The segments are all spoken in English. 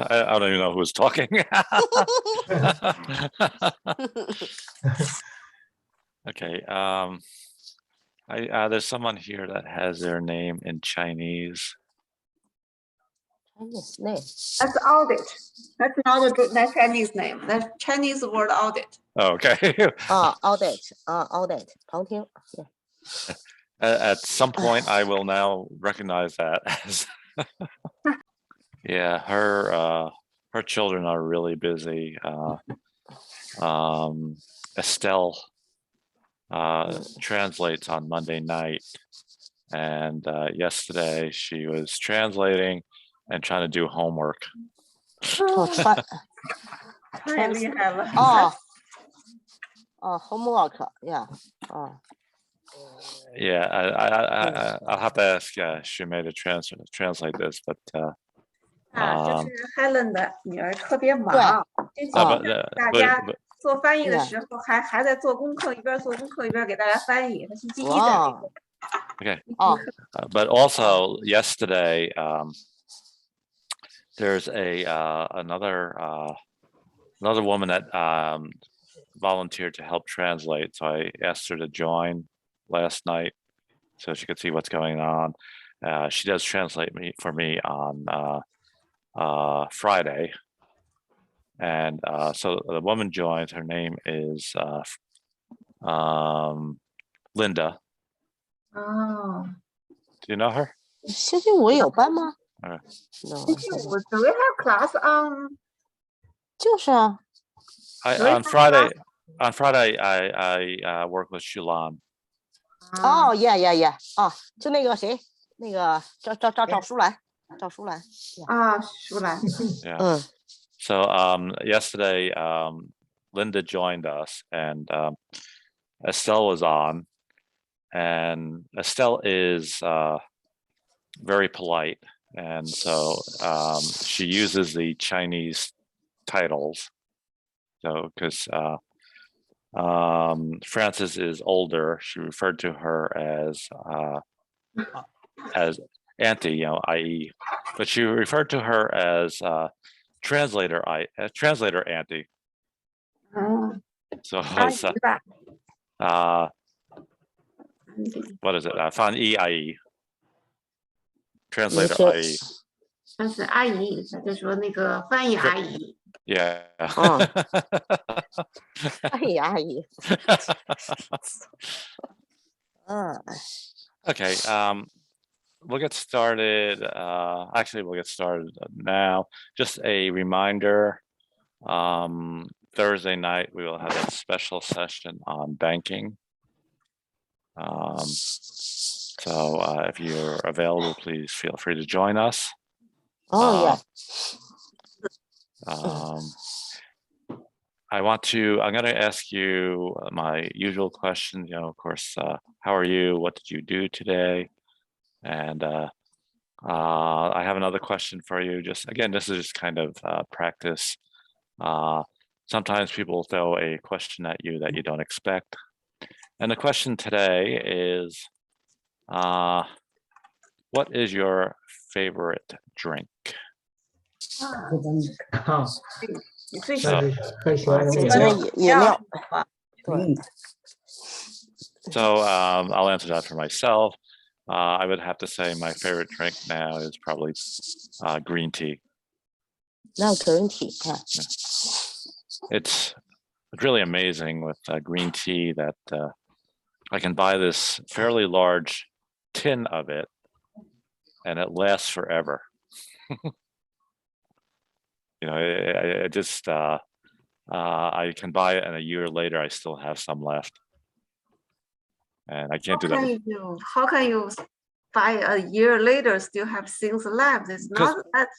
I don't even know who's talking. Okay. There's someone here that has their name in Chinese. Chinese name. That's audit. That's not that Chinese name. That's Chinese word audit. Oh, okay. Audit. Audit. 旁听. Yeah. At some point, I will now recognize that as. Yeah, her children are really busy. Estelle translates on Monday night, and yesterday she was translating and trying to do homework. Homework. Yeah. Yeah, I'll have to ask Shumei to translate this, but 这是 Helen 的女儿特别忙，这几天大家做翻译的时候还在做功课，一边做功课一边给大家翻译，她是积极的。Okay. But also yesterday, there's another woman that volunteered to help translate. So I asked her to join last night so she could see what's going on. She does translate for me on Friday. And so the woman joined. Her name is Linda. Oh. Do you know her? 星期五有班吗 No. 星期五 do we have class on? 就是啊。On Friday, I work with Shulan. Oh, yeah. 就那个谁，那个赵淑兰。淑兰。Yeah. So yesterday, Linda joined us, and Estelle was on, and Estelle is very polite, and so she uses the Chinese titles. So because Frances is older, she referred to her as auntie, i.e., but she referred to her as translator auntie. So it's, what is it? 翻译阿姨 translator 阿姨。但是阿姨，他就说那个翻译阿姨。Yeah. 翻译阿姨。Okay. We'll get started. Actually, we'll get started now. Just a reminder, Thursday night, we will have a special session on banking. So if you're available, please feel free to join us. Yeah. I'm going to ask you my usual question, of course, how are you? What did you do today? And I have another question for you. Just again, this is just kind of practice. Sometimes people throw a question at you that you don't expect. And the question today is, what is your favorite drink? So I'll answer that for myself. I would have to say my favorite drink now is probably green tea. No, green tea. Yeah. It's really amazing with green tea that I can buy this fairly large tin of it, and it lasts forever. I just I can buy it, and a year later I still have some left. And I can't do that. How can you buy a year later still have things left? It's not that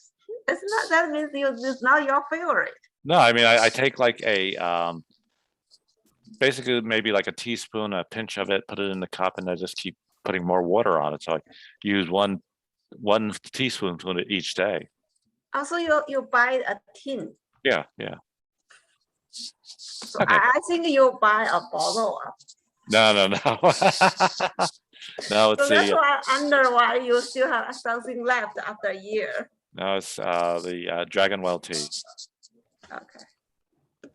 means it's not your favorite. No, I mean I take like a basically maybe like a teaspoon, a pinch of it, put it in the cup, and I just keep putting more water on it. So I use one teaspoon each day. Also, you buy a tin. Yeah. So okay. I think you buy a bottle. No. No, it's so that's why I wonder why you still have something left after a year. No, it's the Dragon Well tea. Okay.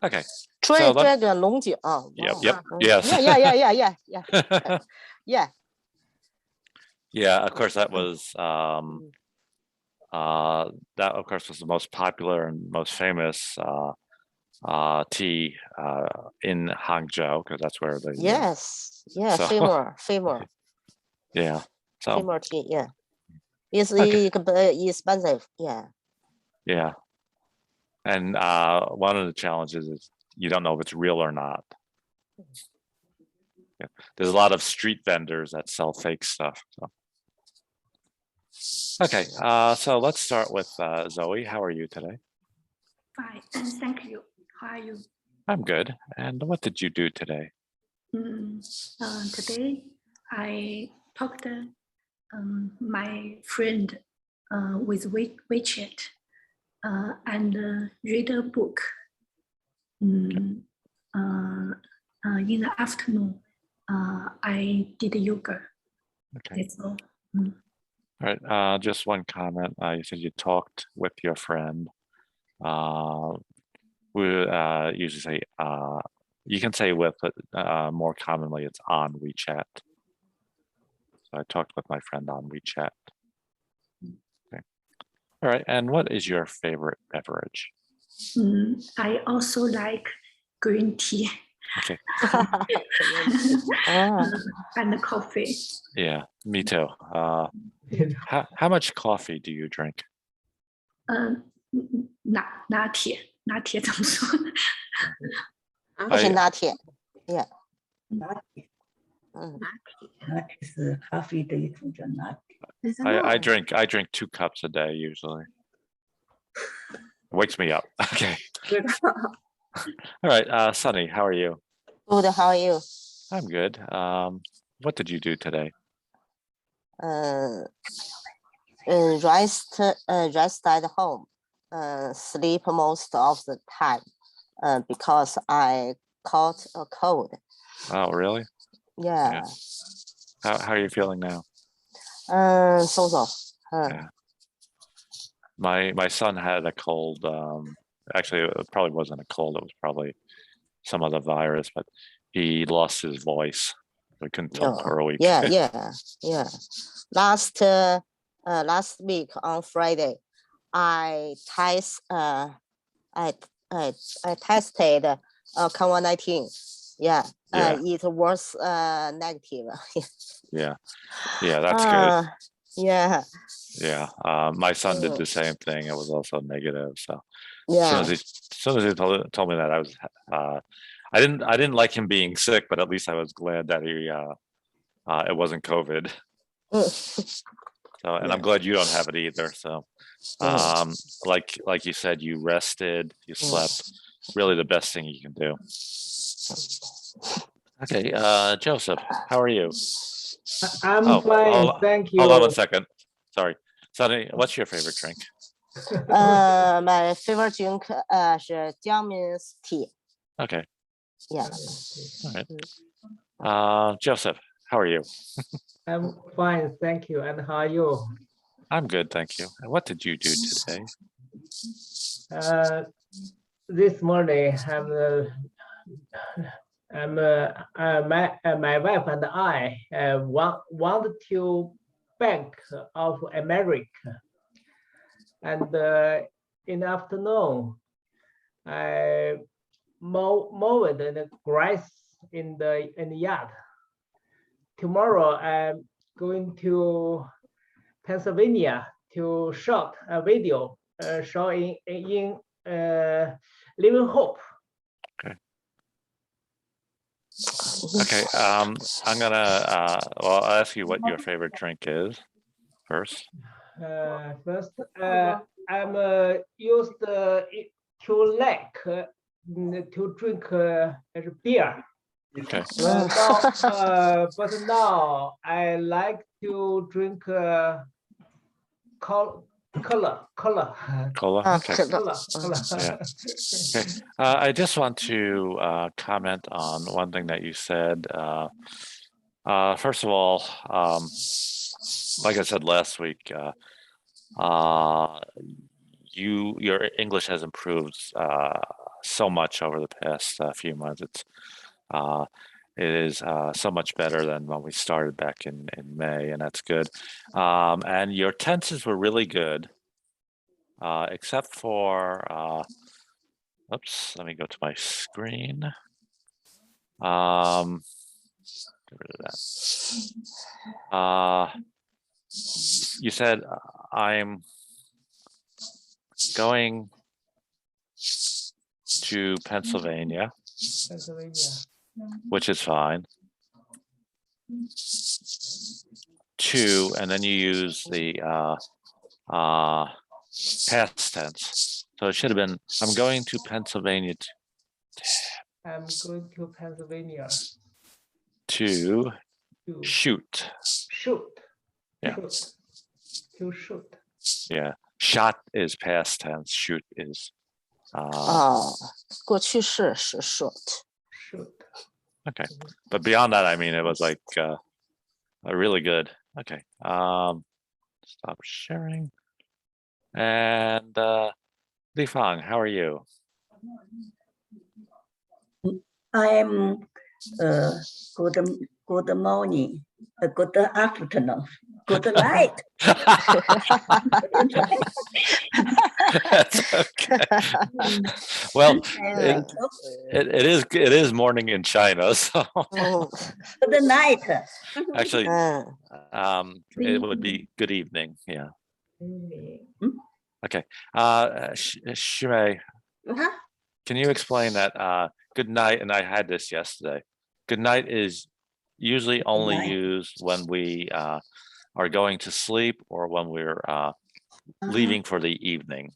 Okay. Dragon 龙井. Yep. Yes. Yeah. Yeah. Of course, that was that of course was the most popular and most famous tea in Hangzhou, because that's where the Yes. Yeah. so, Famous. Yeah. So Famous tea. Yeah. It's expensive. Yeah. Yeah. And one of the challenges is you don't know if it's real or not. Yeah. There's a lot of street vendors that sell fake stuff. So. Okay, so let's start with Zoe. How are you today? Fine, thank you. How are you? I'm good. And what did you do today? Today, I talked my friend with WeChat and read a book. In the afternoon, I did yoga. Okay. That's all. All right. Just one comment. You said you talked with your friend. We usually say you can say with, but more commonly it's on WeChat. So I talked with my friend on WeChat. Okay. All right. And what is your favorite beverage? I also like green tea. Okay. And coffee. Yeah, me too. How much coffee do you drink? 拿铁怎么说呢？不是拿铁 Yeah. 拿铁是咖啡的一种叫拿铁。I drink 2 cups a day usually. Wakes me up. Okay. All right, Sunny, how are you? Good. How are you? I'm good. What did you do today? Rest at home. Sleep most of the time. Because I caught a cold. Oh, really? Yeah. How are you feeling now? So. Yeah. My son had a cold. Actually, it probably wasn't a cold. It was probably some other virus, but he lost his voice. We couldn't talk for a week. Yeah. Last week on Friday, I tested COVID-19. Yeah. It was negative. Yeah, that's good. Yeah. Yeah, my son did the same thing. It was also negative. So Yeah. as soon as he told me that, I was I didn't like him being sick, but at least I was glad that he it wasn't COVID. So, and I'm glad you don't have it either. So, like you said, you rested, you slept. Really, the best thing you can do. Okay, Joseph, how are you? I'm fine, thank you. Hold on 1 second. Sorry, Sunny, what's your favorite drink? My favorite drink is Jiangmin's tea. Okay. Yeah. All right. Joseph, how are you? I'm fine, thank you. And how are you? I'm good, thank you. And what did you do today? This morning, my wife and I want to back of America, and in the afternoon, I mowed the grass in the yard. Tomorrow, I'm going to Pennsylvania to shoot a video showing in Living Hope. Okay. I'm gonna well, I'll ask you what your favorite drink is first. First, I'm used to like to drink beer. Okay. But now I like to drink cola. Cola. Okay. Cola. Yeah. Okay. I just want to comment on one thing that you said. First of all, like I said last week, your English has improved so much over the past few months. It is so much better than when we started back in May, and that's good. And your tenses were really good, except for, oops, let me go to my screen. Get rid of that. You said I'm going to Pennsylvania, which is fine. To, and then you use the past tense. So it should have been, I'm going to Pennsylvania I'm going to Pennsylvania to to shoot. shoot. Yeah. Shoot. To shoot. Yeah. Shot is past tense. Shoot is. 过去式是 shoot. Shoot. Okay. But beyond that, I mean, it was like really good. Okay. Stop sharing. And Li Fang, how are you? I'm good morning, good afternoon, good night. That's okay. Well, it is morning in China, so Good night. actually, it would be good evening. Yeah. Okay. Shimei, can you explain that good night? And I had this yesterday. Good night is usually only night. used when we are going to sleep or when we're leaving for the evening.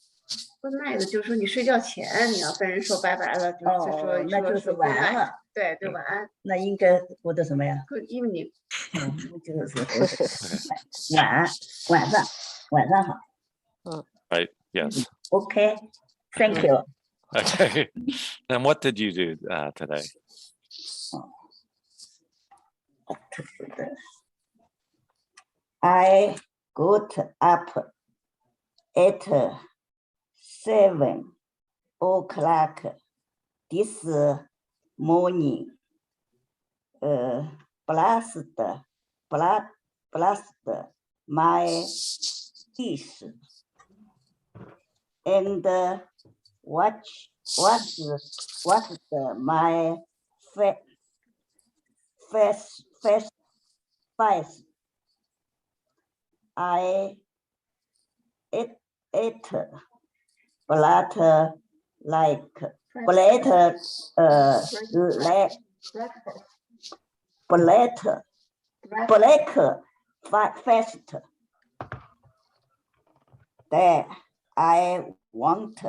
Good night 就是说你睡觉前你要跟人说拜拜了，就是说那就是晚安了。对，就晚安。那应该我的什么呀？ Good evening。就是晚上好。Right. Yes. Okay. Thank you. Okay. Then what did you do today? I got up at 7 o'clock this morning. Blessed my teeth and watched my face. I ate breakfast that I went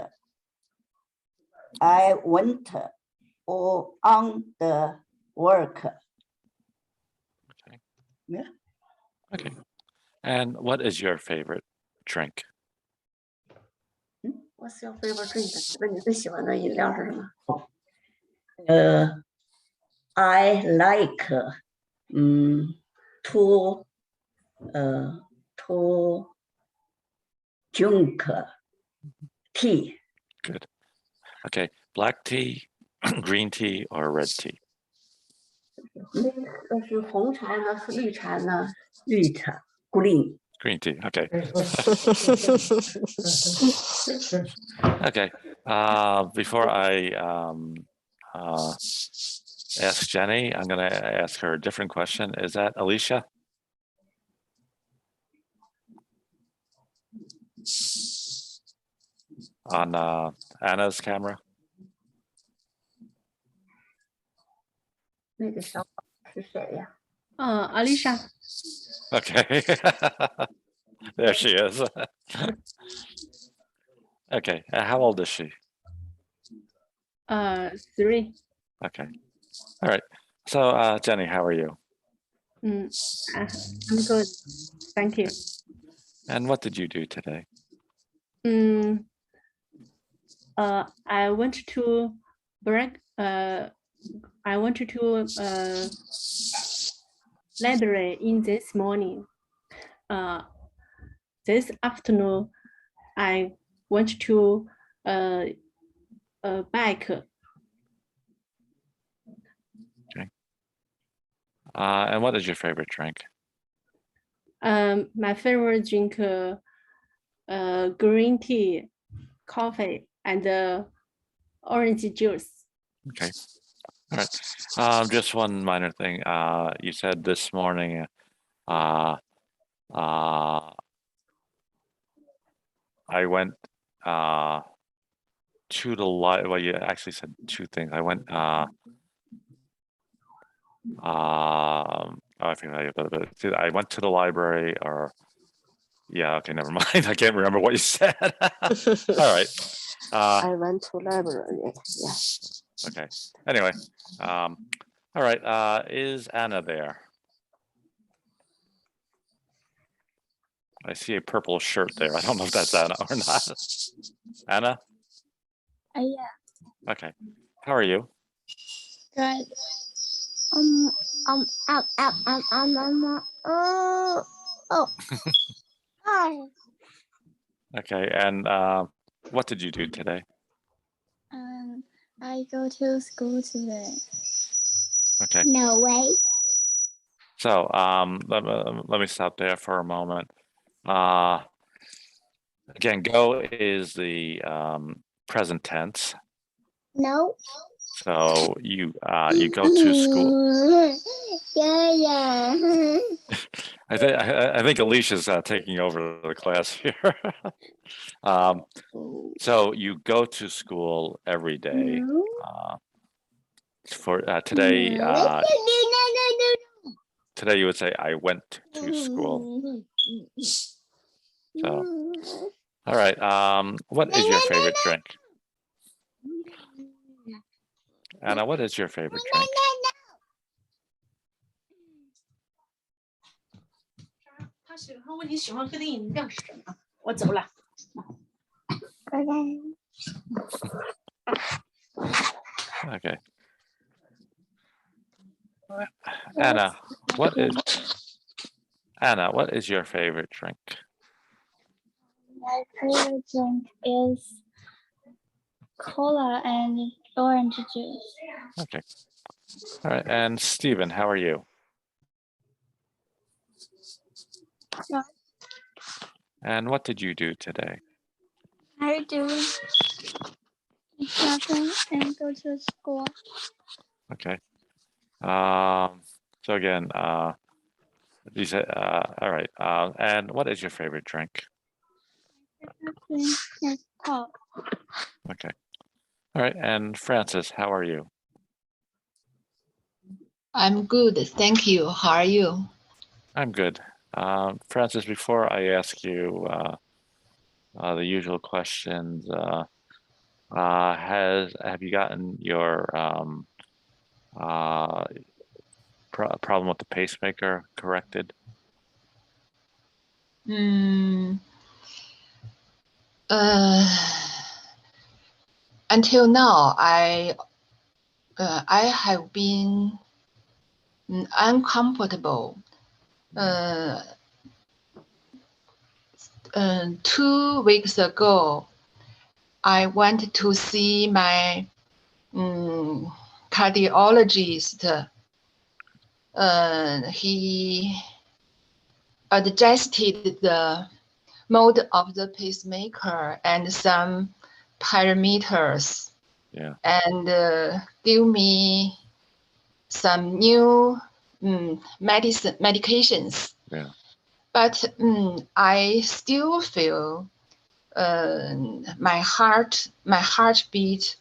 on the work. Okay. Yeah. Okay. And what is your favorite drink? What's your favorite drink? 那你最喜欢的饮料是什么？ I like to drink tea. Good. Okay. Black tea, green tea, or red tea? 是红茶呢？是绿茶呢？绿茶 green. Green tea. Okay. Okay. Before I ask Jenny, I'm going to ask her a different question. Is that Alicia? On Anna's camera? 那个小宝是谁呀？ Alicia. Okay. There she is. Okay. How old is she? 3. Okay. All right. So Jenny, how are you? I'm good. Thank you. And what did you do today? I went to library in this morning. this afternoon, I went to bike. Okay. And what is your favorite drink? My favorite drink, green tea, coffee, and orange juice. Okay. All right. Just one minor thing. You said this morning, I went to the library. Well, you actually said two things. I went. Oh, I forget. I went to the library, or yeah. Okay, never mind. I can't remember what you said. All right. I went to library. Yeah. Okay. Anyway, all right. Is Anna there? I see a purple shirt there. I don't know if that's Anna or not. Anna? Yeah. Okay. How are you? Good. Hi. Okay. And what did you do today? I go to school today. Okay. No way. So let me stop there for a moment. Again, go is the present tense. No. So you go to school. Yeah. I think Alicia's taking over the class here. So you go to school every day. For today, today you would say I went to school. So, all right. What is your favorite drink? Anna, what is your favorite drink? 他喜欢问你喜欢喝的饮料是什么？我走了。Okay. Anna, what is your favorite drink? My favorite drink is cola and orange juice. Okay. All right. And Stephen, how are you? Yeah. And what did you do today? I do nothing and go to school. Okay. So again, you said, all right. And what is your favorite drink? Coke. Okay. All right. And Francis, how are you? I'm good, thank you. How are you? I'm good. Francis, before I ask you the usual questions, have you gotten your problem with the pacemaker corrected? Until now, I have been uncomfortable. 2 weeks ago, I went to see my cardiologist. He adjusted the mode of the pacemaker and some parameters. Yeah. And give me some new medications. Yeah. But I still feel my heartbeat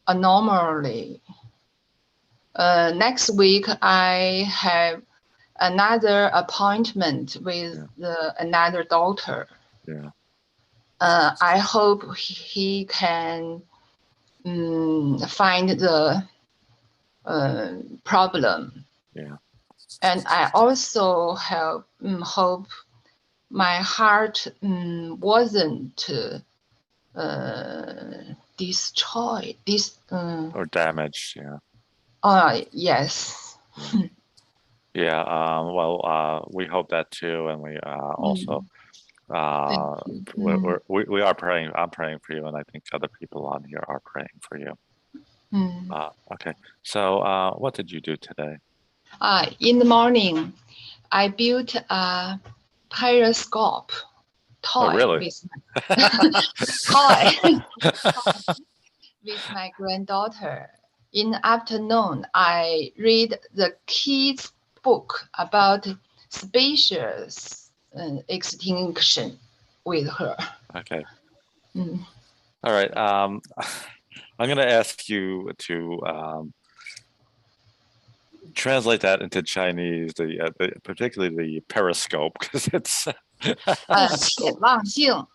abnormally. Next week I have another appointment with another doctor. Yeah. I hope he can find the problem. Yeah. And I also have hope my heart wasn't destroyed. Or damaged. Yeah. Yes. Yeah. Well, we hope that too, and we also we are praying. I'm praying for you, and I think other people on here are praying for you. Okay. So what did you do today? In the morning, I built a periscope toy really? with my granddaughter. In the afternoon, I read the kids' book about species extinction with her. Okay. All right. I'm going to ask you to translate that into Chinese, particularly the periscope, because it's 潜望镜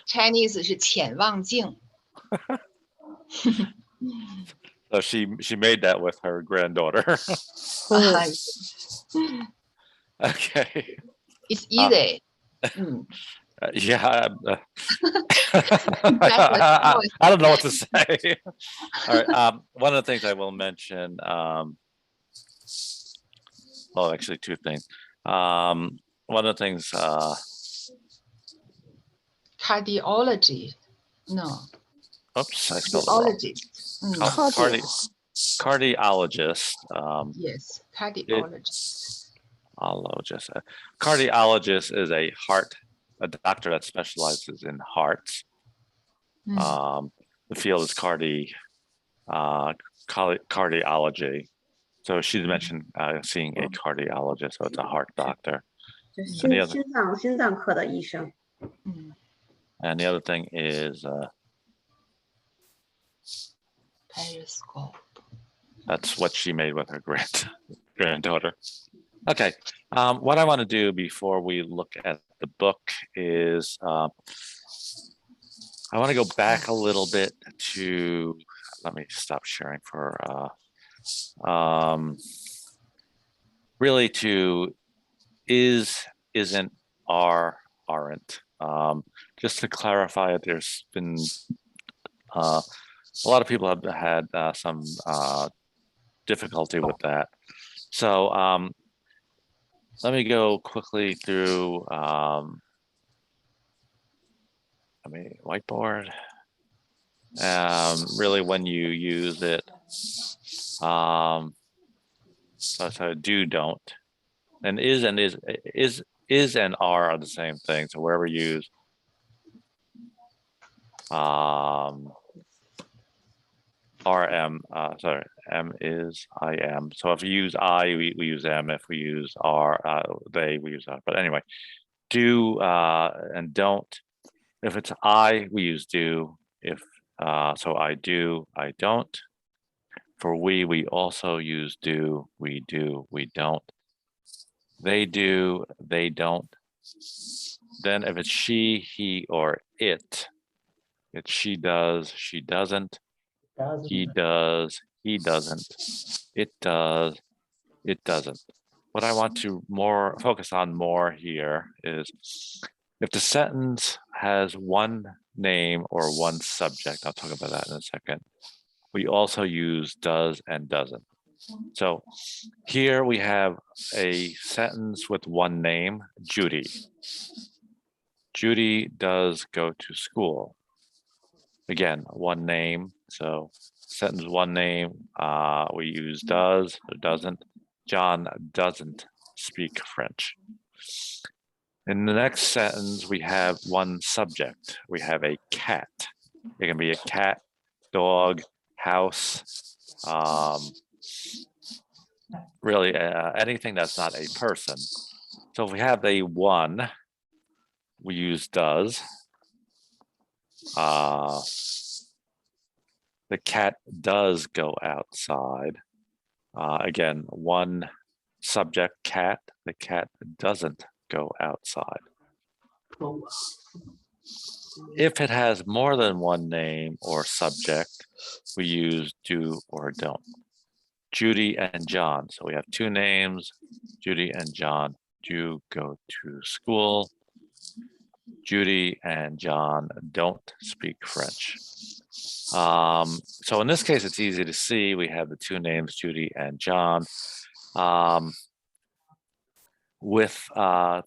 Chinese 是潜望镜 So she made that with her granddaughter. Okay. It's easy. Yeah. I don't know what to say. All right. One of the things I will mention, well, actually two things. One of the things, Cardiology. No. Oops, I spelled it wrong. Cardiologist. Yes, cardiologist. Cardiologist is a doctor that specializes in hearts. The field is cardiology. So she's mentioned seeing a cardiologist, so it's a heart doctor. 心脏科的医生。 And the other thing is periscope. That's what she made with her granddaughter. Okay. What I want to do before we look at the book is I want to go back a little bit to, let me stop sharing for really to isn't, aren't. Just to clarify it, there's been a lot of people have had some difficulty with that. So let me go quickly through whiteboard. Really when you use it, so do, don't, and is and are the same thing. So wherever you use RM, sorry, M is, I am. So if you use I, we use M. If we use R, they, we use R. But anyway, do and don't. If it's I, we use do. If so I do, I don't. For we also use do, we don't. They do, they don't. Then if it's she, he, or it's she does, she doesn't. He does, he doesn't. It does, it doesn't. What I want to focus on more here is if the sentence has one name or one subject, I'll talk about that in a second. We also use does and doesn't. So here we have a sentence with one name, Judy. Judy does go to school. Again, one name. So sentence one name, we use does or doesn't. John doesn't speak French. In the next sentence, we have one subject. We have a cat. It can be a cat, dog, house, really anything that's not a person. So if we have a one, we use does. The cat does go outside. Again, one subject, cat. The cat doesn't go outside. If it has more than one name or subject, we use do or don't. Judy and John. So we have two names, Judy and John do go to school. Judy and John don't speak French. So in this case, it's easy to see. We have the two names, Judy and John. With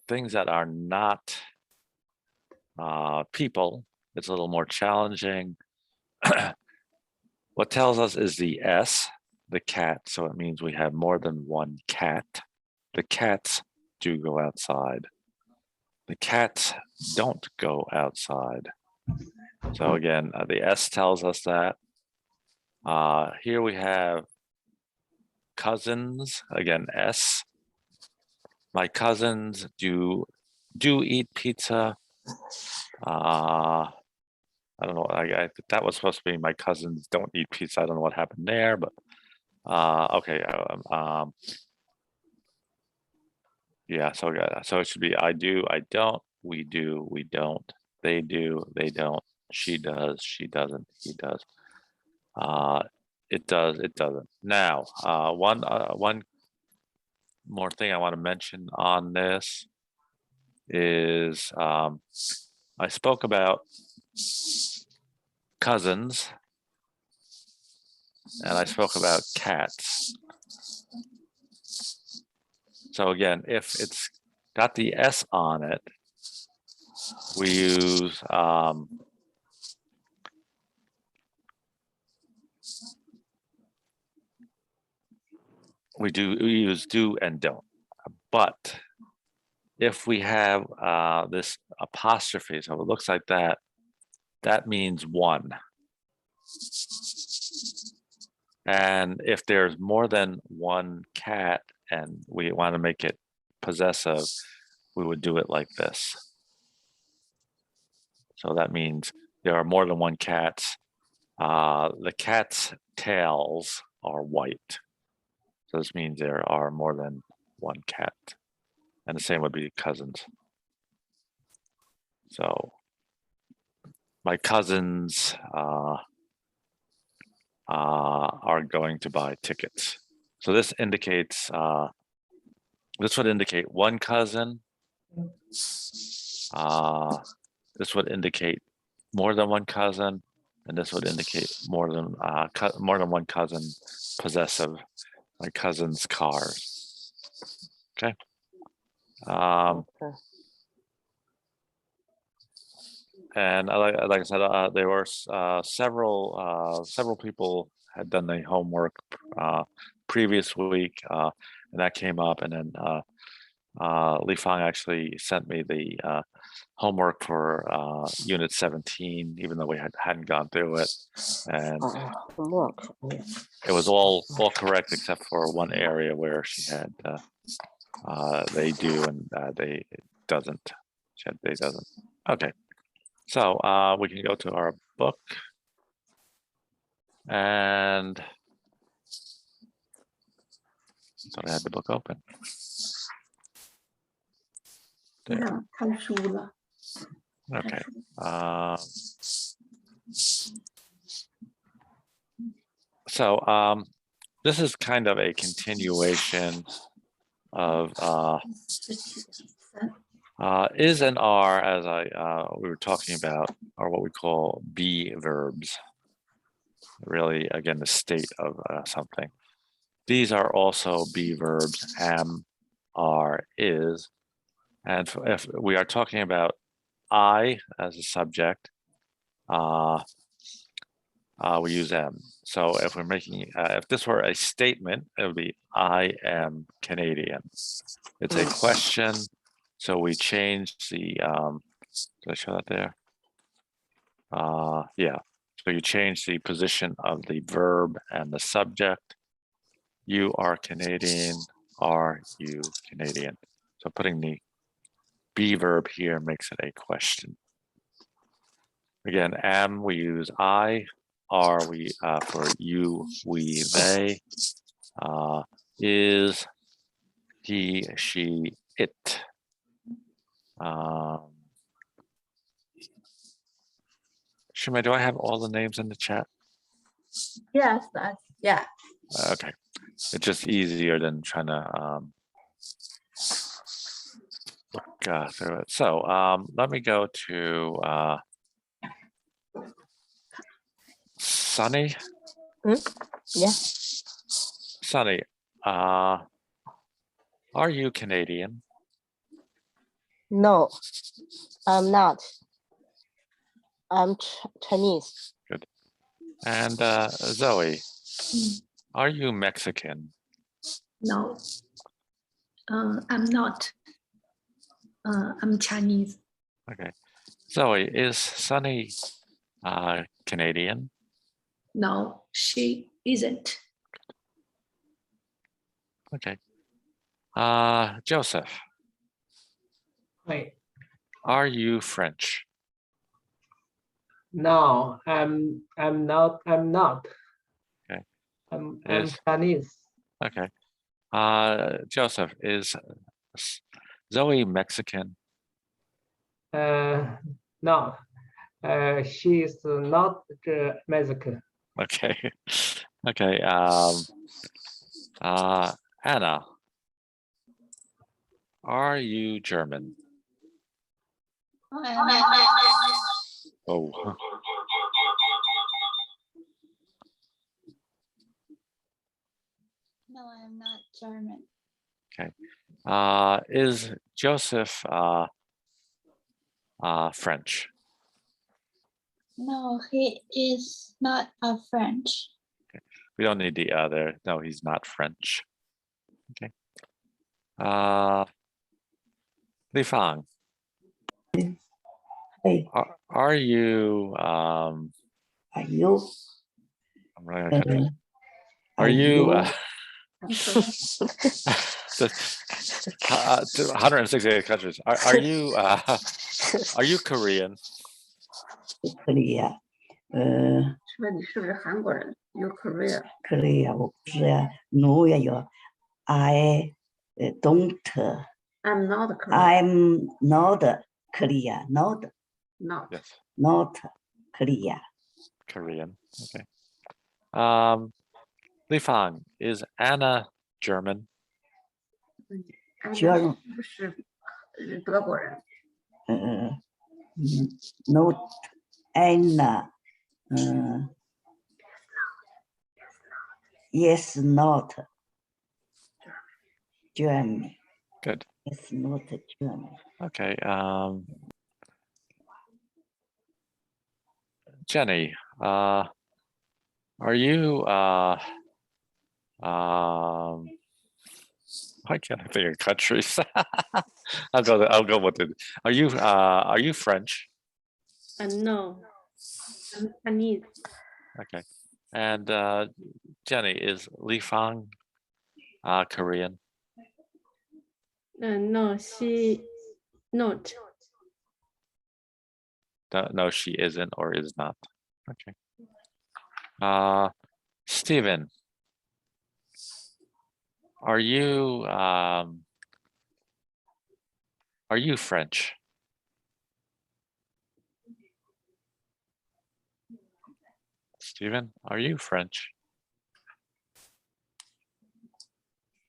things that are not people, it's a little more challenging. What tells us is the S, the cat. So it means we have more than one cat. The cats do go outside. The cats don't go outside. So again, the S tells us that. Here we have cousins, again, S. My cousins do eat pizza. I don't know. I that was supposed to be my cousins don't eat pizza. I don't know what happened there, but okay. Yeah. So it should be I do, I don't, we do, we don't, they do, they don't, she does, she doesn't, he does. It does, it doesn't. Now, one more thing I want to mention on this is I spoke about cousins and I spoke about cats. So again, if it's got the S on it, we use we use do and don't. But if we have this apostrophe, so it looks like that, that means one. And if there's more than one cat and we want to make it possessive, we would do it like this. So that means there are more than one cat. The cat's tails are white. So this means there are more than one cat. And the same would be cousins. So my cousins are going to buy tickets. So this indicates, this would indicate one cousin. This would indicate more than one cousin, and this would indicate more than one cousin possessive. My cousin's cars. Okay. And like I said, there were several people had done the homework previous week, and that came up. And then Li Fang actually sent me the homework for Unit 17, even though we hadn't gone through it. And it was all correct except for one area where she had they do and they doesn't. She had they doesn't. Okay. So we can go to our book and so I had the book open. There. Okay. So this is kind of a continuation of is and are, as we were talking about, are what we call be verbs. Really, again, the state of something. These are also be verbs, am, are, is. And if we are talking about I as a subject, we use am. So if we're making, if this were a statement, it would be I am Canadian. It's a question. So we change the, did I show that there? Yeah, so you change the position of the verb and the subject. You are Canadian, are you Canadian? So putting the be verb here makes it a question. Again, am we use I, are we for you, we, they, is he, she, it. Shima, do I have all the names in the chat? Yes, yeah. Okay, it's just easier than trying to look through it. So let me go to Sunny. Yeah. Sunny, are you Canadian? No, I'm not. I'm Chinese. Good. And Zoe, are you Mexican? No, I'm not. I'm Chinese. Okay. Zoe, is Sunny Canadian? No, she isn't. Okay. Joseph, Hi. are you French? No, I'm not. Okay. I'm Is Chinese. okay. Joseph, is Zoe Mexican? No, she is not Mexican. Okay. Okay. Anna, are you German? Oh. No, I'm not German. Is Joseph French? No, he is not a French. We don't need the other. No, he's not French. Okay. Li Fang, Hey, are you are you? I'm running out of country. Are Are you to 168 countries? Are you Korean? Korea？说你是不是韩国人？有 Korea。 Korea 我不是呀，No 呀有，I don't. I'm not Korean. I'm not Korea. Not Yes, Korea. Korean. Okay. Li Fang, is Anna German? 安娜 German. 是不是德国人？ Not Anna. Yes, not German. Good. It's not German. Okay. Jenny, are you why can't I think of countries? I'll go with it. Are you French? No, I'm Chinese. Okay. And Jenny, is Li Fang Korean? No, she not. No, she isn't or is not. Okay. Stephen, are you French? Stephen, are you French?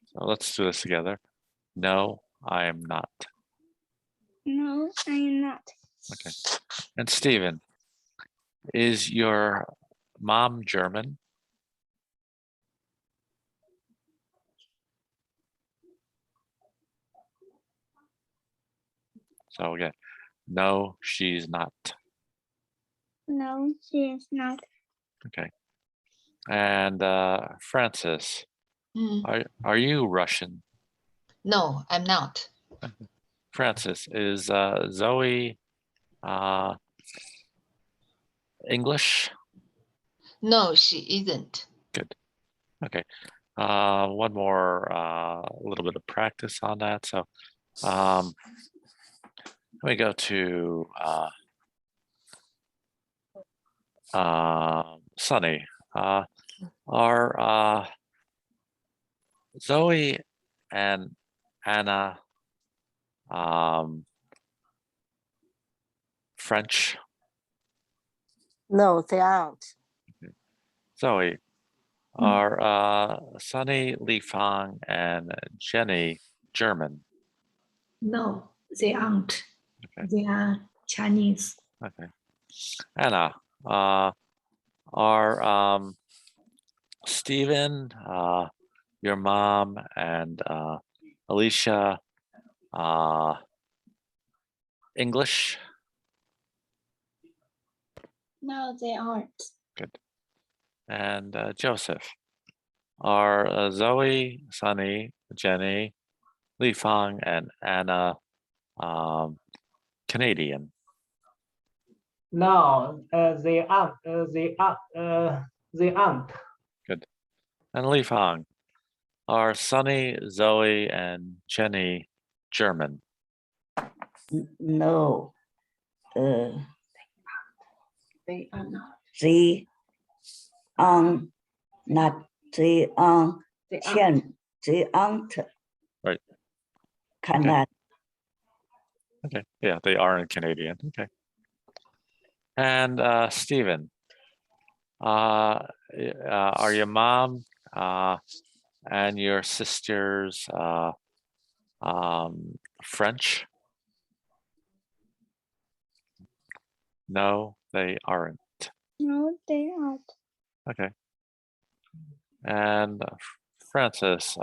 So let's do this together. No, I am not. No, I'm not. Okay. And Stephen, is your mom German? So again, no, she's not. No, she is not. Okay. And Francis, are you Russian? No, I'm not. Francis, is Zoe English? No, she isn't. Good. Okay. One more little bit of practice on that. So let me go to Sunny. Are Zoe and Anna French? No, they aren't. Zoe, are Sunny, Li Fang, and Jenny German? No, they aren't. Okay. They are Chinese. Okay. Anna, are Stephen, your mom, and Alicia English? No, they aren't. Good. And Joseph, are Zoe, Sunny, Jenny, Li Fang, and Anna Canadian? No, they aren't. They aren't. Good. And Li Fang, are Sunny, Zoe, and Jenny German? No. They are not. They aren't. Not they aren't. They aren't. They aren't. Right. Cannot. Okay. Yeah, they aren't Canadian. Okay. And Stephen, are your mom and your sisters French? No, they aren't. No, they aren't. Okay. And Francis,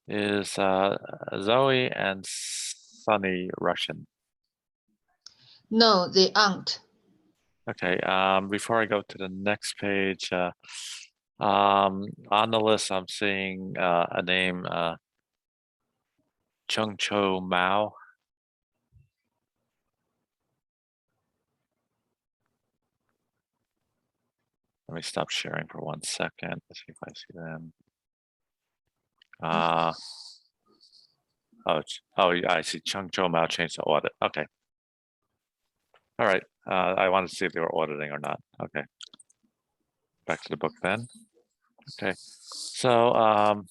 is Zoe and Sunny Russian? No, they aren't. Okay. Before I go to the next page, on the list, I'm seeing a name, Chung Cho Mao. Let me stop sharing for 1 second. Let's see if I see them. Oh, yeah, I see Chung Cho Mao changed to audit. Okay. All right. I wanted to see if they were auditing or not. Okay. Back to the book then. Okay. So I'm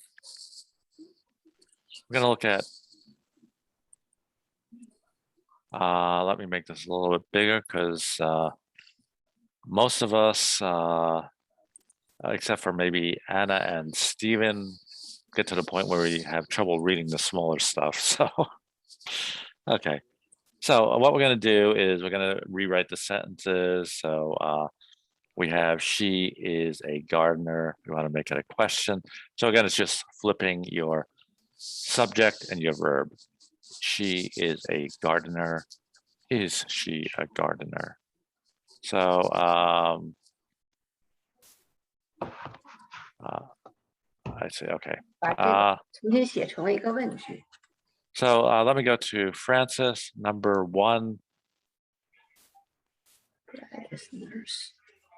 going to look at, let me make this a little bit bigger because most of us, except for maybe Anna and Stephen, get to the point where we have trouble reading the smaller stuff. So, okay. So what we're going to do is we're going to rewrite the sentences. So we have, she is a gardener. We want to make it a question. So again, it's just flipping your subject and your verb. She is a gardener. Is she a gardener? So I see. Okay. 把这个重新写成为一个问句。 So let me go to Francis, number 1.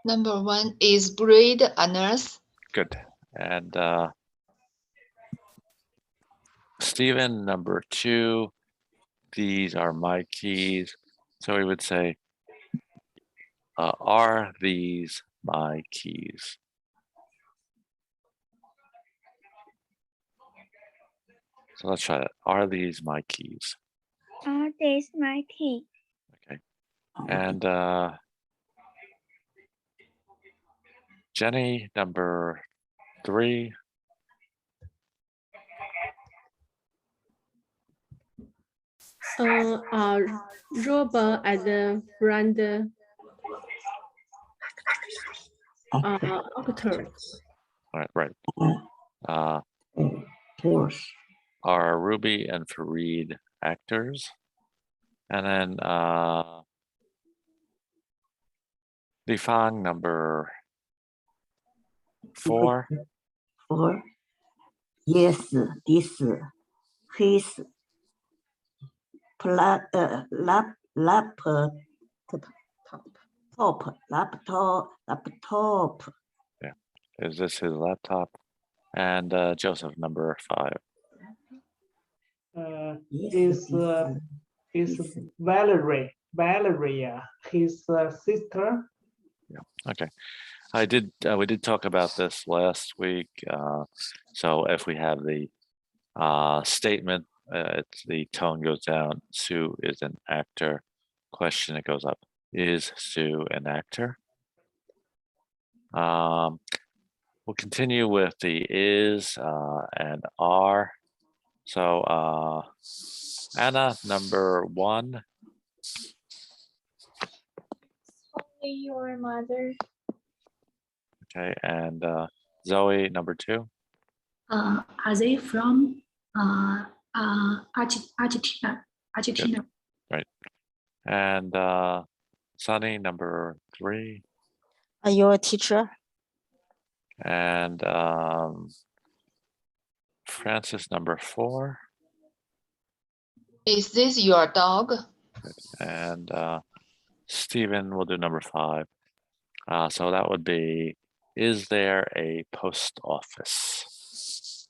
Number 1 is breed a nurse. Good. And Stephen, number 2. These are my keys. So we would say, are these my keys? So let's try that. Are these my keys? Are these my key? Okay. And Jenny, number 3. Robert and the brand actor. Right. Horse. Are Ruby and Fareed actors? And then Lifang, number 4. 4. Yes, this, his, laptop. Yeah. Is this his laptop? And Joseph, number 5. Is Valeria his sister? Yeah. Okay. We did talk about this last week. So if we have the statement, the tone goes down. Sue is an actor. Question, it goes up. Is Sue an actor? We'll continue with the is and are. So Anna, number 1. Only your mother. Okay, and Zoe, number 2. Are they from Argentina? Right. And Sunny, number 3. Are you a teacher? And Francis, number 4. Is this your dog? And Stephen will do number 5. So that would be, is there a post office?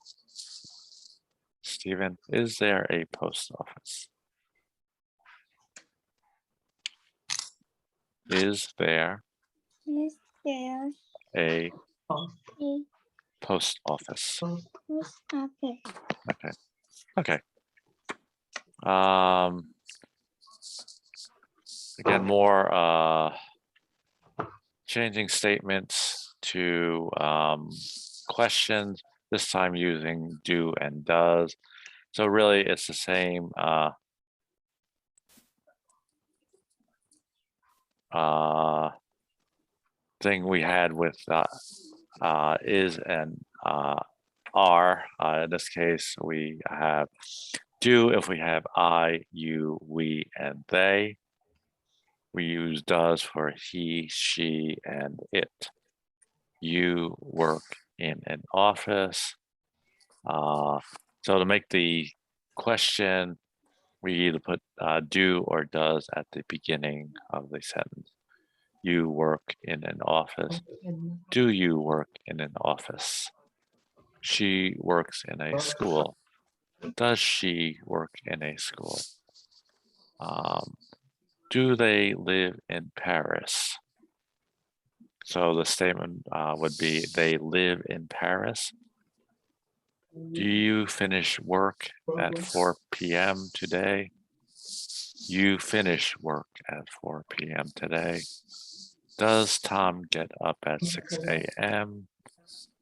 Stephen, is there a post office? Is there Is there a a post office? post office? Okay. Okay. Again, more changing statements to questions, this time using do and does. So really it's the same thing we had with is and are. In this case, we have do if we have I, you, we, and they. We use does for he, she, and it. You work in an office. So to make the question, we either put do or does at the beginning of the sentence. You work in an office. Do you work in an office? She works in a school. Does she work in a school? Do they live in Paris? So the statement would be, they live in Paris. Do you finish work at 4 p.m. today? You finish work at 4 p.m. today. Does Tom get up at 6 a.m.?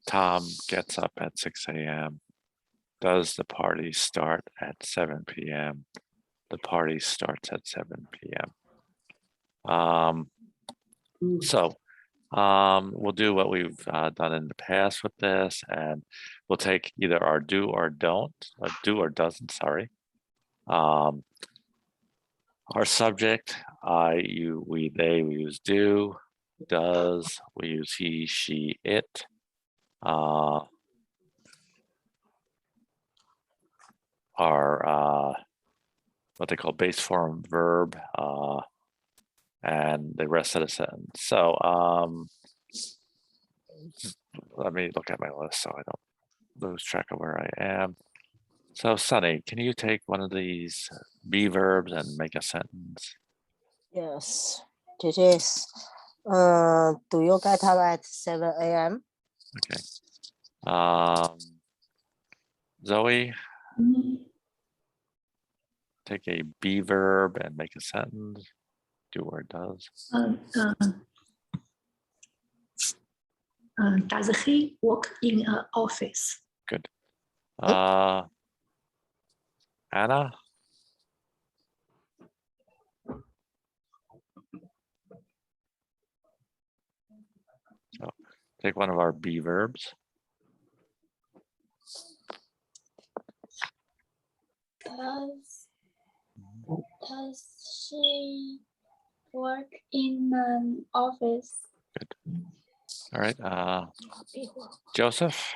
Tom gets up at 6 a.m. Does the party start at 7 p.m.? The party starts at 7 p.m. We'll do what we've done in the past with this, and we'll take either our do or don't, or do or doesn't, sorry. Our subject, I, you, we, they, we use do. Does, we use he, she, it. Our what they call base form verb, and the rest of the sentence. So let me look at my list so I don't lose track of where I am. So Sunny, can you take one of these be verbs and make a sentence? Yes. This is, do you get up at 7 a.m.? Okay. Zoe, take a be verb and make a sentence. Do or does. Does he work in an office? Good. Anna? So take one of our be verbs. Does she work in an office? Good. All right. Joseph?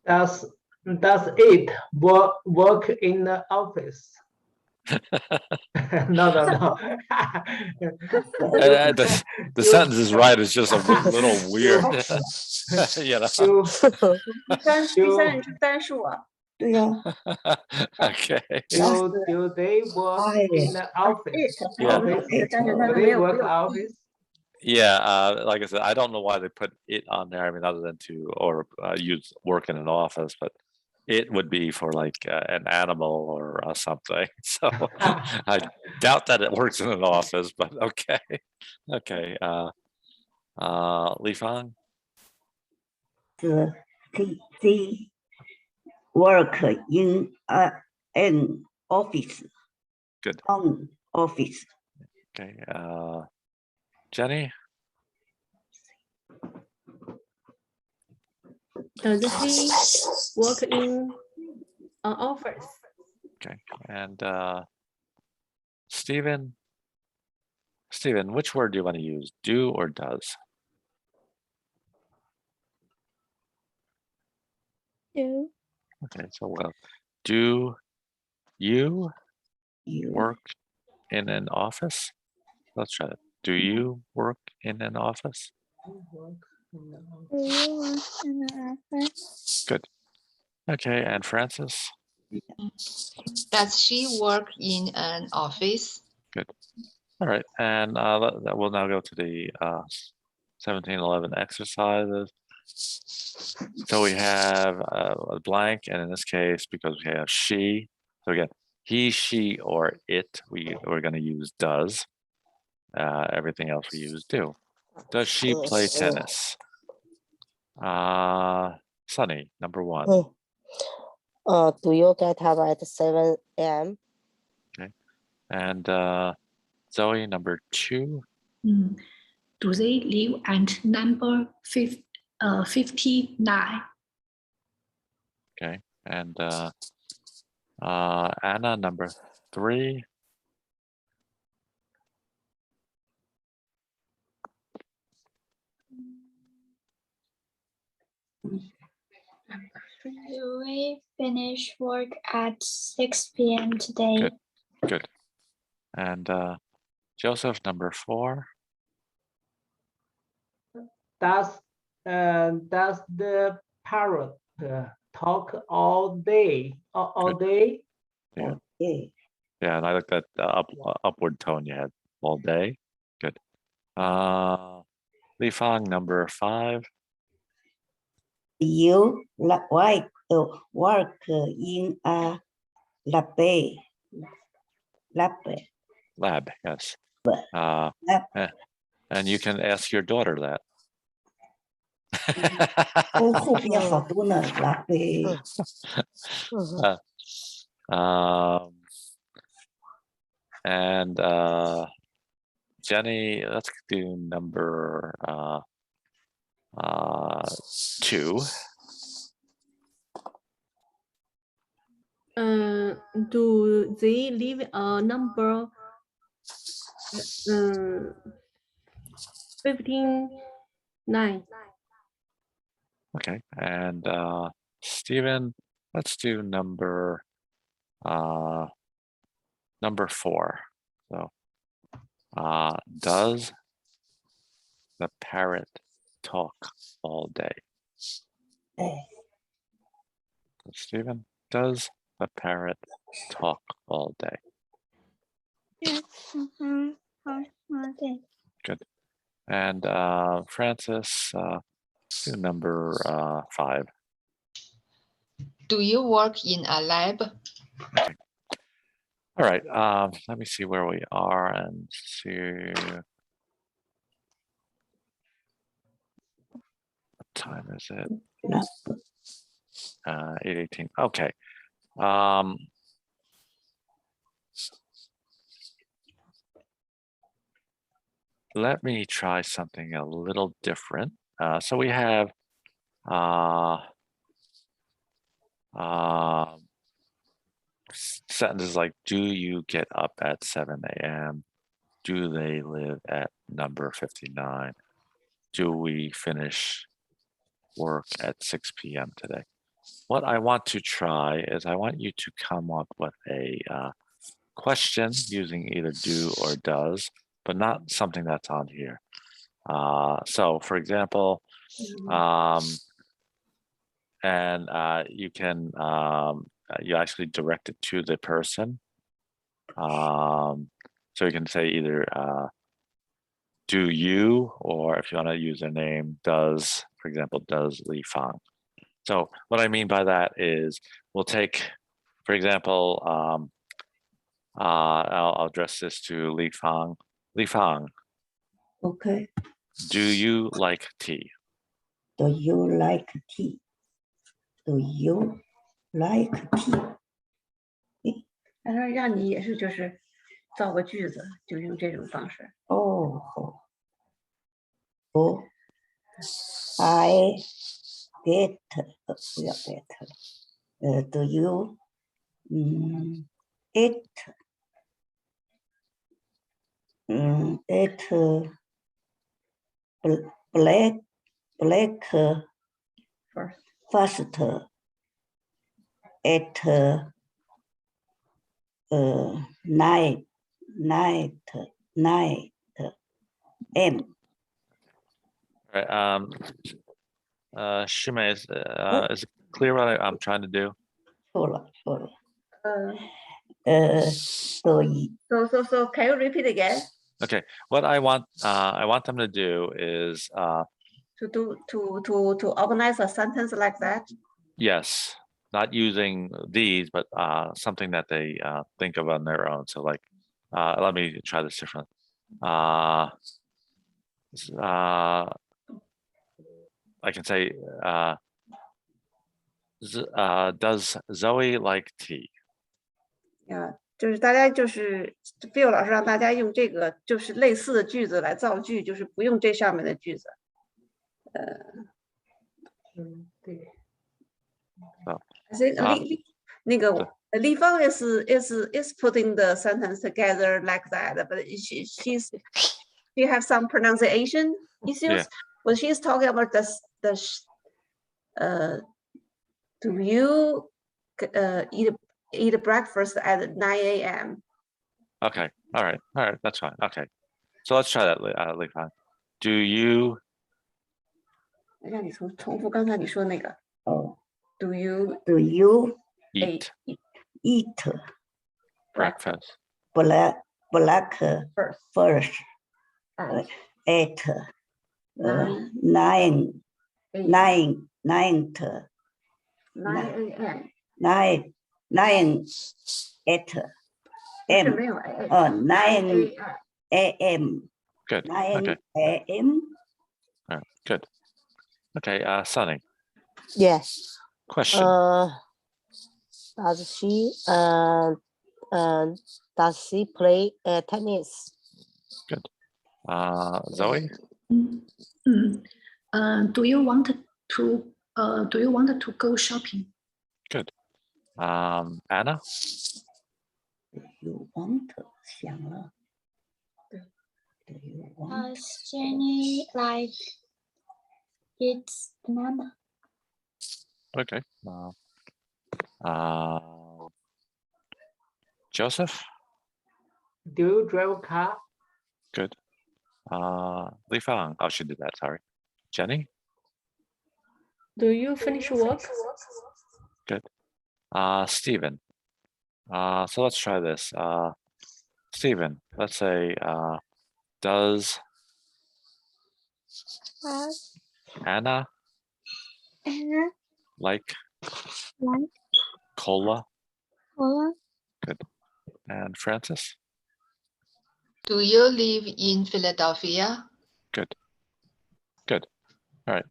Does it work in the office? No. The sentence is right. It's just a little weird. You know. 第三人称单数啊。对呀。Okay. Do they work in the office? Yeah. Do they work office? Yeah, like I said, I don't know why they put it on there. I mean, other than to use work in an office, but it would be for like an animal or something. So I doubt that it works in an office, but okay. Okay. Li Fang? They work in an office. Good. On office. Okay. Jenny? Does he work in an office? Okay. And Stephen, which word do you want to use? Do or does? Do Okay, so well, do you work in an office? Let's try it. Do you work in an office? you work in an office? Good. Okay, and Francis? Does she work in an office? Good. All right, and we'll now go to the 1711 exercises. So we have a blank, and in this case, because we have she, so again, he, she, or it, we're going to use does. Everything else we use do. Does she play tennis? Sunny, number 1. Do you get up at 7 a.m.? Okay, and Zoe, number 2. Do they live at number 59? Okay, and Anna, number 3. Do we finish work at 6 p.m. today? Good. And Joseph, number 4. Does the parrot talk all day? All day? Yeah. Okay. Yeah, and I like that upward tone you had all day. Good. Li Fang, number 5. You work in a lab. Yes. Lab. And you can ask your daughter that. 后边好多呢，lab。And Jenny, let's do number 2. Do they live number 59? Okay, and Stephen, let's do number 4. So does the parrot talk all day? Stephen, does the parrot talk all day? Yes. Okay. Good. And Francis, do number 5. Do you work in a lab? Okay. All right. Let me see where we are and see what time is it. 8:18. Okay. Let me try something a little different. So we have sentences like, do you get up at 7 a.m.? Do they live at number 59? Do we finish work at 6 p.m. today? What I want to try is I want you to come up with a question using either do or does, but not something that's on here. So for example, and you can, you actually direct it to the person. So you can say either do you, or if you want to use their name, does, for example, does Li Fang. So what I mean by that is we'll take, for example, I'll address this to Li Fang. Li Fang. Okay. Do you like tea? Do you like tea? Do you like tea? 他说让你也是就是造个句子，就用这种方式。Oh, I get. 不要 get. Do you eat It black first at 9 a.m. All right. Shima, is it clear what I'm trying to do? 错了。So can you repeat again? Okay. What I want them to do is to organize a sentence like that. yes, not using these, but something that they think of on their own. So like, let me try this different. I can say, does Zoe like tea? 就是大家就是Phil 老师让大家用这个就是类似的句子来造句，就是不用这上面的句子。对。I think 那个李芳 is putting the sentence together like that, but she have some pronunciation issues. Yeah. Well, she's talking about do you eat breakfast at 9 a.m. Okay. All right. That's fine. Okay. So let's try that, Li Fan. Do you? 让你重复刚才你说那个。Do you eat breakfast? Black first at 9 a.m. 9 at m. 9 a.m. Good. 9 okay. a.m. All right. Good. Okay. Sunny. Yes. Question. Does she play tennis? Good. Zoe. Do you want to go shopping? Good. Anna. You want 想了。Do you want? Does Jenny like eats banana? Okay. Joseph. Do you drive a car? Good. Li Fang. Oh, she did that. Sorry. Jenny. Do you finish work? Good. Stephen. So let's try this. Stephen, let's say, does Anna like cola? Good. And Francis? Do you live in Philadelphia? Good. Good. All right.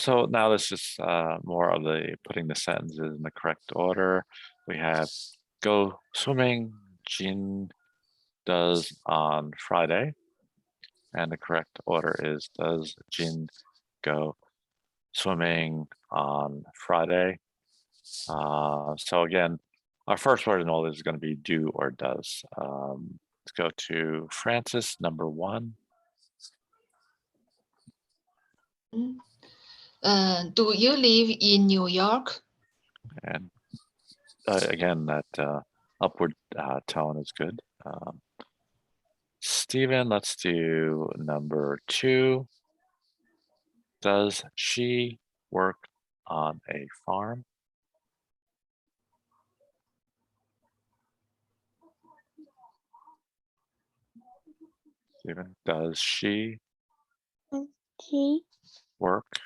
So now let's just more of the putting the sentences in the correct order. We have go swimming, Jin does on Friday. And the correct order is does Jin go swimming on Friday? So again, our first word in all this is going to be do or does. Let's go to Francis, number 1. Do you live in New York? And again, that upward tone is good. Stephen, let's do number 2. Does she work on a farm? Stephen, does she work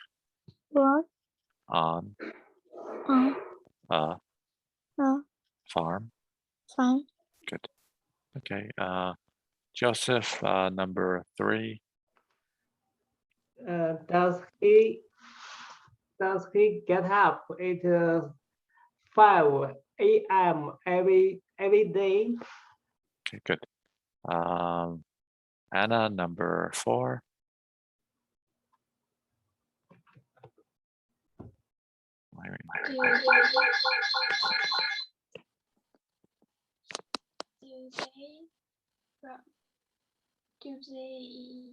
on a farm? Good. Okay. Joseph, number 3. Does he get up at 5 a.m. every day? Okay, good. Anna, number 4. Do they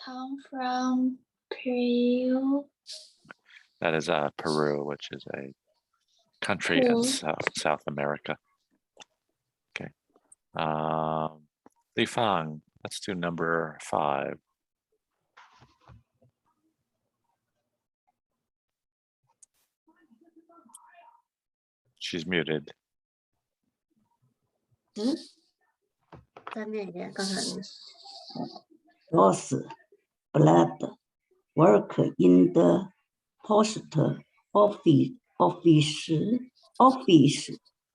come from Peru? That is Peru, which is a country in Peru. South America. Okay. Li Fang, let's do number 5. She's muted. 再念一遍刚才那个。 Those blood work in the post office.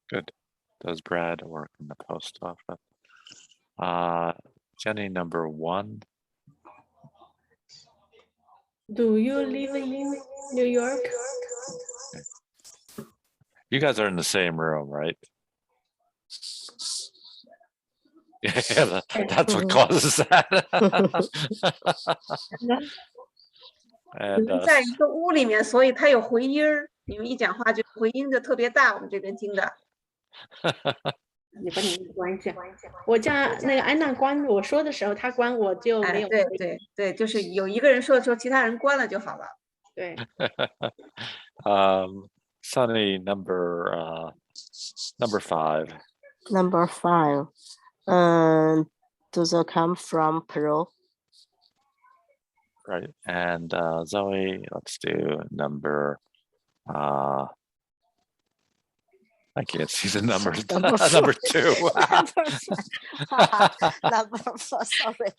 Good. Does Brad work in the post office? Jenny, number 1. Do you live in New York? You guys are in the same room, right? Yeah, that's what causes that. 你 And 们在一个屋里面，所以它有回音儿。你们一讲话就回音就特别大，我们这边听的。你把你关一下。我叫那个安娜关，我说的时候她关，我就没有。对对对，就是有一个人说的时候，其他人关了就好了。对。Sunny, number 5. Number 5. Do they come from Peru? Right. And Zoe, let's do number I can't see the numbers. Number 2. Number 4, sorry.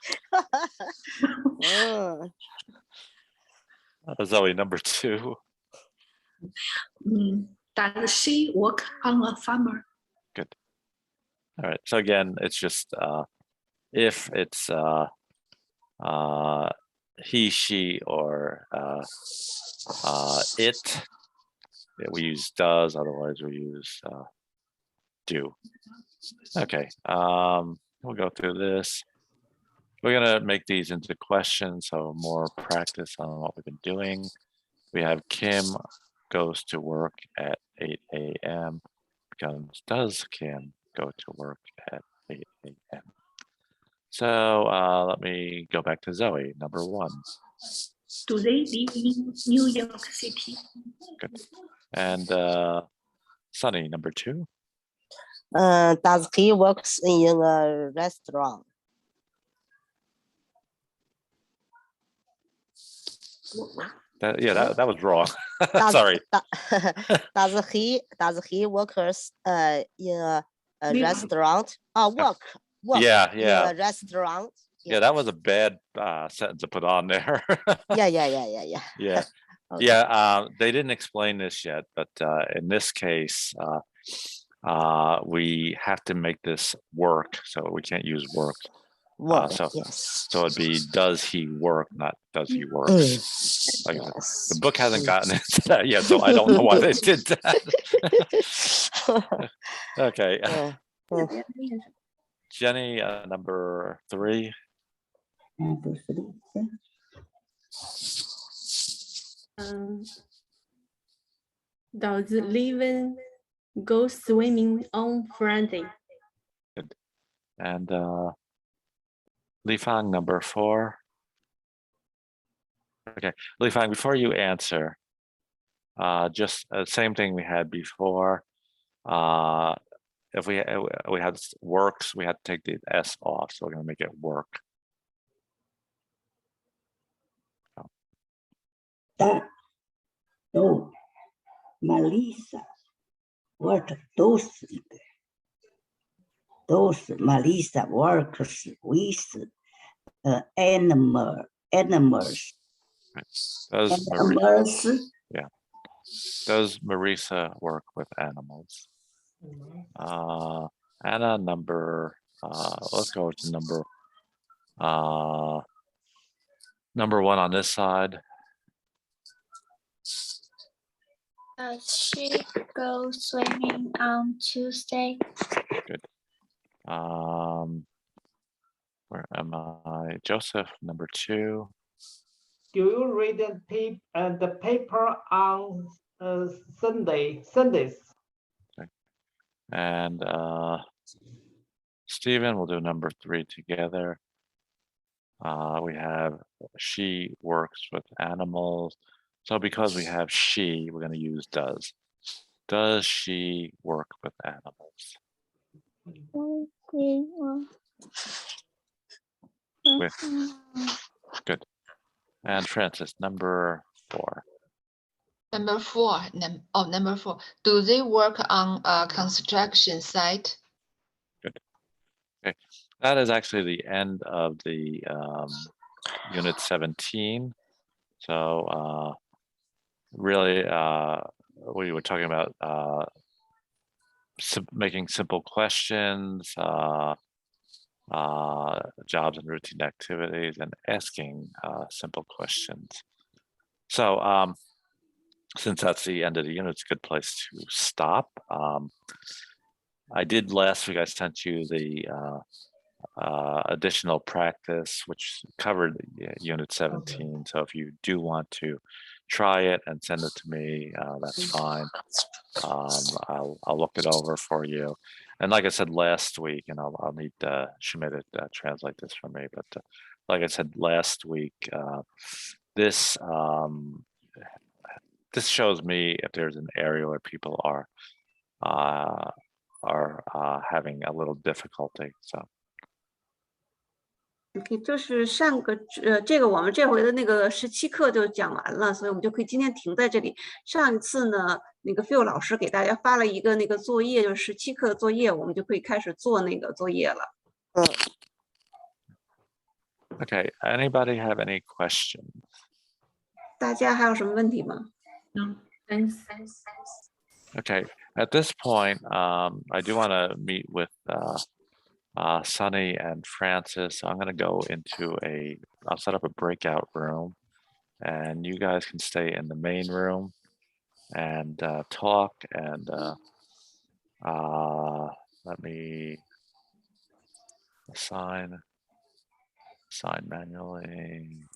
Zoe, number 2. Does she work on a farmer? Good. All right. So again, it's just if it's he, she, or it, we use does. Otherwise, we use do. Okay. We'll go through this. We're gonna make these into questions, so more practice on what we've been doing. We have Kim goes to work at 8 a.m. Does Kim go to work at 8 a.m.? So let me go back to Zoe, number 1. Do they live in New York City? Good. And Sunny, number 2. Does he works in a restaurant? That was wrong. Does, Sorry. Does he works in a restaurant? Work Yeah. in a restaurant. Yeah, that was a bad sentence to put on there. Yeah. Yeah, they didn't explain this yet, but in this case, we have to make this work, so we can't use work. So it'd be does he work, not does he works. Like the book hasn't gotten into that yet, so I don't know why they did that. Okay. Jenny, number 3. Does Levin go swimming on Friday? Good. And Li Fang, number 4. Okay, Li Fang, before you answer, just the same thing we had before. If we had works, we had to take the S off, so we're going to make it work. No, Melissa, what those Melissa works with animals. Does Marisa work with animals? Anna, number let's go to number 1 on this side. Does she go swimming on Tuesday? Good. Where am I? Joseph, number 2. Do you read the paper on Sundays? Okay. And Stephen, we'll do number 3 together. We have she works with animals. So because we have she, we're going to use does. Does she work with animals? Good. And Francis, number 4. Number 4. Number 4. Do they work on a construction site? Good. Okay. That is actually the end of the unit 17. So really, we were talking about making simple questions, jobs and routine activities, and asking simple questions. So since that's the end of the unit, it's a good place to stop. I did last week, I sent you the additional practice, which covered unit 17. So if you do want to try it and send it to me, that's fine. I'll look it over for you. And like I said last week, and I'll need Schmidt to translate this for me. But like I said last week, this shows me if there's an area where people are having a little difficulty. So. OK， 就是这个我们这回的那个17课就讲完了，所以我们就可以今天停在这里。上一次呢，那个 Phil 老师给大家发了一个那个作业，就是17课的作业，我们就可以开始做那个作业了。Okay, anybody have any questions? 大家还有什么问题吗？ No, thanks. Okay, at this point, I do want to meet with Sunny and Francis. So I'm going to go into I'll set up a breakout room, and you guys can stay in the main room and talk. And let me assign manually.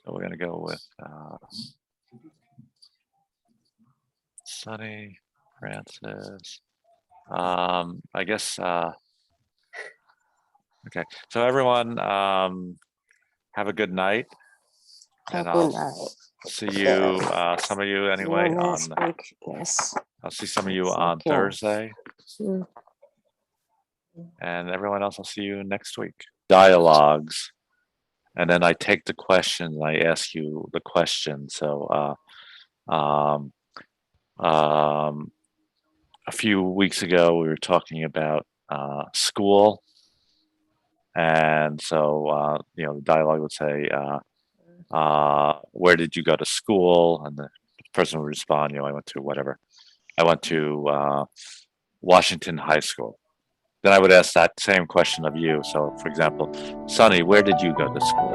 So we're going to go with Sunny, Francis. I guess. Okay. So everyone, have a good night. And I'll see you. Some of you anyway. Yes. I'll see some of you on Thursday. And everyone else, I'll see you next week. Dialogues. And then I take the questions and I ask you the question. So a few weeks ago, we were talking about school. And so, the dialogue would say, where did you go to school? And the person would respond, I went to whatever. I went to Washington High School. Then I would ask that same question of you. So, for example, Sunny, where did you go to school?